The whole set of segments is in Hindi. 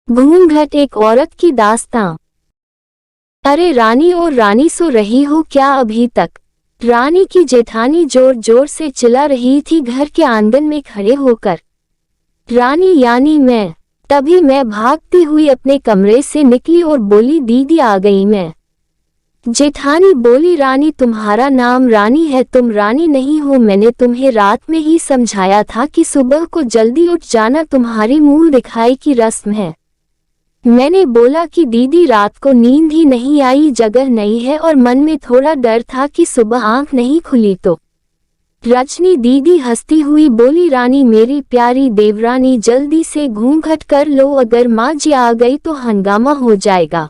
घूंघट एक औरत की दास्तां। अरे रानी और रानी सो रही हो क्या अभी तक? रानी की जेठानी जोर जोर से चिल्ला रही थी घर के आंगन में खड़े होकर। रानी यानी मैं। तभी मैं भागती हुई अपने कमरे से निकली और बोली दीदी आ गई मैं। जेठानी बोली रानी तुम्हारा नाम रानी है, तुम रानी नहीं हो। मैंने तुम्हें रात में ही समझाया था कि सुबह को जल्दी उठ जाना, तुम्हारी मुंह दिखाई की रस्म है। मैंने बोला कि दीदी रात को नींद ही नहीं आई, जगह नहीं है और मन में थोड़ा डर था कि सुबह आंख नहीं खुली तो। रजनी दीदी हंसती हुई बोली रानी मेरी प्यारी देवरानी जल्दी से घूंघट कर लो, अगर माँ जी आ गई तो हंगामा हो जाएगा।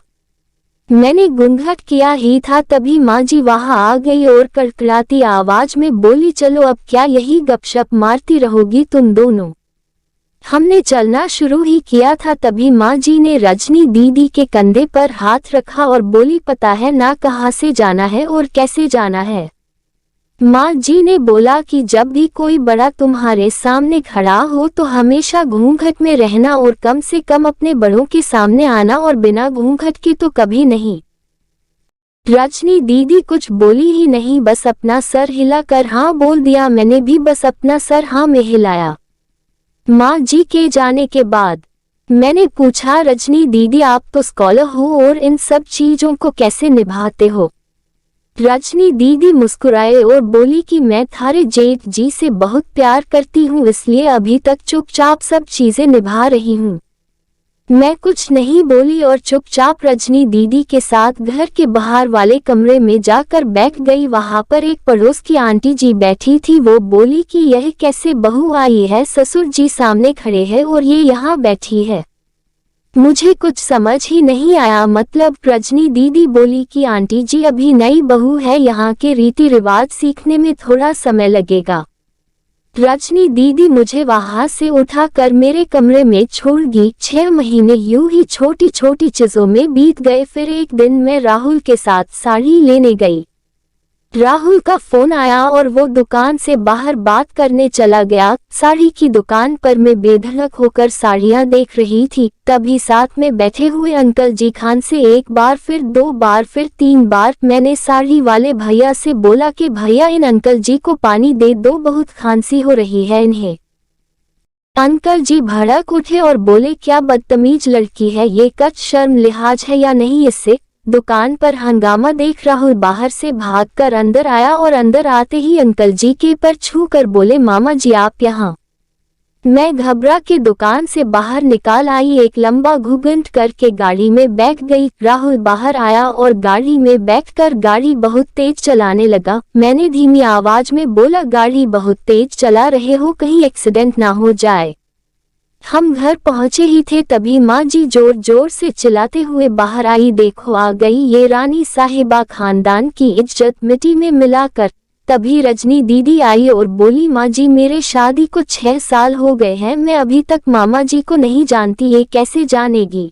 मैंने घूंघट किया ही था तभी माँ जी वहां आ गई और कड़कड़ाती आवाज में बोली चलो अब क्या यही गपशप मारती रहोगी तुम दोनों। हमने चलना शुरू ही किया था तभी माँ जी ने रजनी दीदी के कंधे पर हाथ रखा और बोली पता है ना कहाँ से जाना है और कैसे जाना है। माँ जी ने बोला कि जब भी कोई बड़ा तुम्हारे सामने खड़ा हो तो हमेशा घूंघट में रहना और कम से कम अपने बड़ों के सामने आना और बिना घूंघट के तो कभी नहीं। रजनी दीदी कुछ बोली ही नहीं, बस अपना सर हिलाकर हाँ बोल दिया। मैंने भी बस अपना सर हाँ में हिलाया। माँ जी के जाने के बाद मैंने पूछा रजनी दीदी आप तो स्कॉलर हो और इन सब चीजों को कैसे निभाते हो? रजनी दीदी मुस्कुराए और बोली कि मैं थारे जेठ जी से बहुत प्यार करती हूँ, इसलिए अभी तक चुपचाप सब चीजें निभा रही हूँ। मैं कुछ नहीं बोली और चुपचाप रजनी दीदी के साथ घर के बाहर वाले कमरे में जाकर बैठ गई। वहां पर एक पड़ोस की आंटी जी बैठी थी। वो बोली कि यह कैसे बहू आई है, ससुर जी सामने खड़े हैं और ये यहाँ बैठी है। मुझे कुछ समझ ही नहीं आया। मतलब रजनी दीदी बोली कि आंटी जी अभी नई बहू है, यहाँ के रीति रिवाज सीखने में थोड़ा समय लगेगा। रजनी दीदी मुझे वहां से उठाकर मेरे कमरे में छोड़ गई। 6 महीने यूं ही छोटी छोटी चीजों में बीत गए। फिर एक दिन मैं राहुल के साथ साड़ी लेने गई। राहुल का फोन आया और वो दुकान से बाहर बात करने चला गया। साड़ी की दुकान पर मैं बेधड़क होकर साड़ियां देख रही थी। तभी साथ में बैठे हुए अंकल जी खान से एक बार, फिर 2 बार, फिर 3 बार मैंने साड़ी वाले भैया से बोला कि भैया इन अंकल जी को पानी दे दो, बहुत खांसी हो रही है इन्हें। अंकल जी भड़क उठे और बोले क्या बदतमीज लड़की है ये, कच शर्म लिहाज है या नहीं इससे। दुकान पर हंगामा देख राहुल बाहर से भागकर अंदर आया और अंदर आते ही अंकल जी के पर छू कर बोले मामा जी आप यहाँ। मैं घबरा के दुकान से बाहर निकाल आई, एक लंबा घूंघट करके गाड़ी में बैठ गई। राहुल बाहर आया और गाड़ी में बैठकर गाड़ी बहुत तेज चलाने लगा। मैंने धीमी आवाज में बोला गाड़ी बहुत तेज चला रहे हो, कहीं एक्सीडेंट ना हो जाए। हम घर पहुंचे ही थे तभी माँ जी जोर जोर से चिल्लाते हुए बाहर आई, देखो आ गई ये रानी साहिबा, खानदान की इज्जत मिट्टी में मिलाकर। तभी रजनी दीदी आई और बोली माँ जी मेरे शादी को 6 साल हो गए हैं, मैं अभी तक मामा जी को नहीं जानती, ये कैसे जानेगी।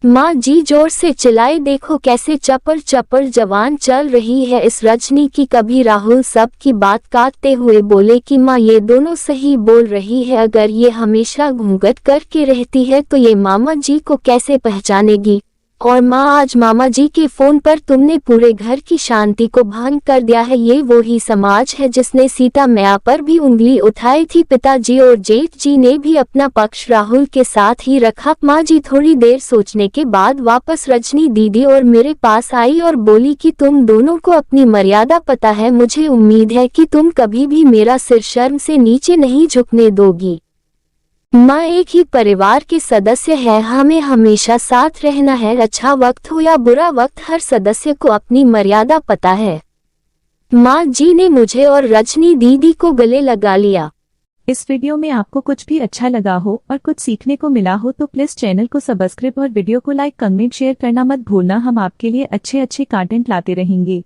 माँ जी जोर से चिल्लाए देखो कैसे चपर चपर जवान चल रही है इस रजनी की। कभी राहुल सब की बात काटते हुए बोले कि माँ ये दोनों सही बोल रही है, अगर ये हमेशा घूंघट करके रहती है तो ये मामा जी को कैसे पहचानेगी। और माँ आज मामा जी के फोन पर तुमने पूरे घर की शांति को भंग कर दिया है। ये वो ही समाज है जिसने सीता मैया पर भी उंगली उठाई थी। पिताजी और जेठ जी ने भी अपना पक्ष राहुल के साथ ही रखा। माँ जी थोड़ी देर सोचने के बाद वापस रजनी दीदी और मेरे पास आई और बोली कि तुम दोनों को अपनी मर्यादा पता है, मुझे उम्मीद है कि तुम कभी भी मेरा सिर शर्म से नीचे नहीं झुकने दोगी। माँ एक ही परिवार के सदस्य है, हमें हमेशा साथ रहना है, अच्छा वक्त हो या बुरा वक्त, हर सदस्य को अपनी मर्यादा पता है। माँ जी ने मुझे और रजनी दीदी को गले लगा लिया। इस वीडियो में आपको कुछ भी अच्छा लगा हो और कुछ सीखने को मिला हो तो प्लीज चैनल को सब्सक्राइब और वीडियो को लाइक, कमेंट, शेयर करना मत भूलना। हम आपके लिए अच्छे कंटेंट लाते रहेंगे।